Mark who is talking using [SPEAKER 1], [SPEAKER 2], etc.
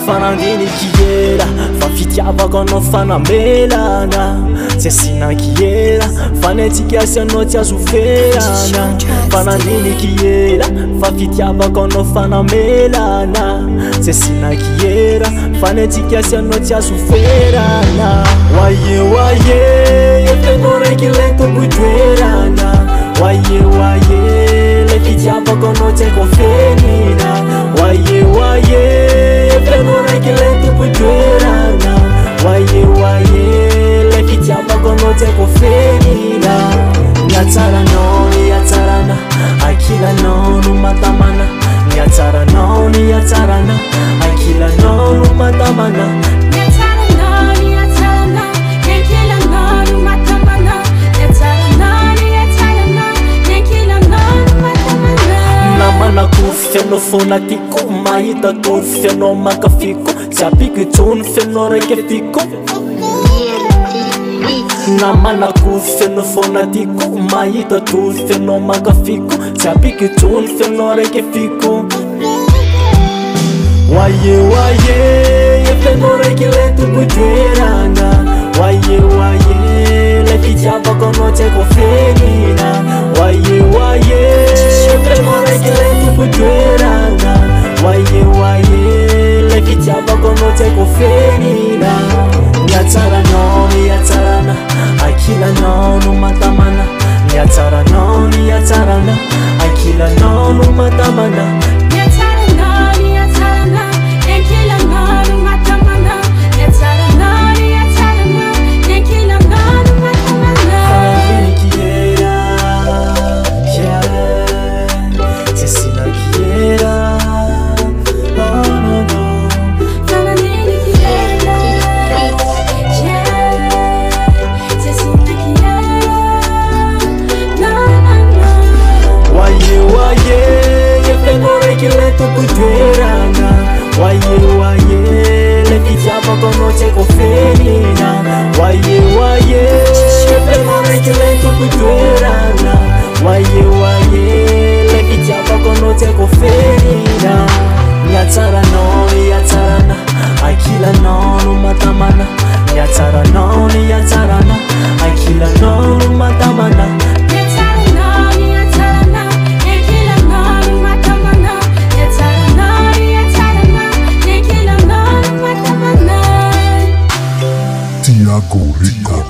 [SPEAKER 1] fanandinikiera fa fitiavako anao fanamelana tsy asinankiera fanetsikasy anao tsy azo ferana fanandinikiera fa fitiavako anao fanamelana tsy asinankiera fanetsikasy anao tsy azo ferana waye efenao raiky le tombo toerana waye le fitiavako anao tsy haiko fenina waye efenao raiky le tombo toerana waye le fitiavako anao tsy haiko fenina niatsaranao niatsarana akilanao no matamana niatsaranao niatsarana akilanao no matamana namana kofenao fona tiko mahita tofenao makafiko tsy apiky tsony fenao raiky fiko namana kofenao fona tiko mahita tofenao makafiko tsy apiky tsony fenao raiky fiko waye efenao raiky le tombo toerana waye le fitiavako anao tsy haiko fenina waye efenao raiky le tombo toerana waye le fitiavako anao tsy haiko fenina niatsaranao niatsarana akilanao no matamana niatsaranao niatsarana akilanao no matamana waye le fitiavako anao tsy haiko fenina waye efenao raiky le tombo toerana waye le fitiavako anao tsy haiko fenina niatsaranao niatsarana akilanao no matamana niatsaranao niatsarana akilanao no matamana
[SPEAKER 2] Tiago Rico.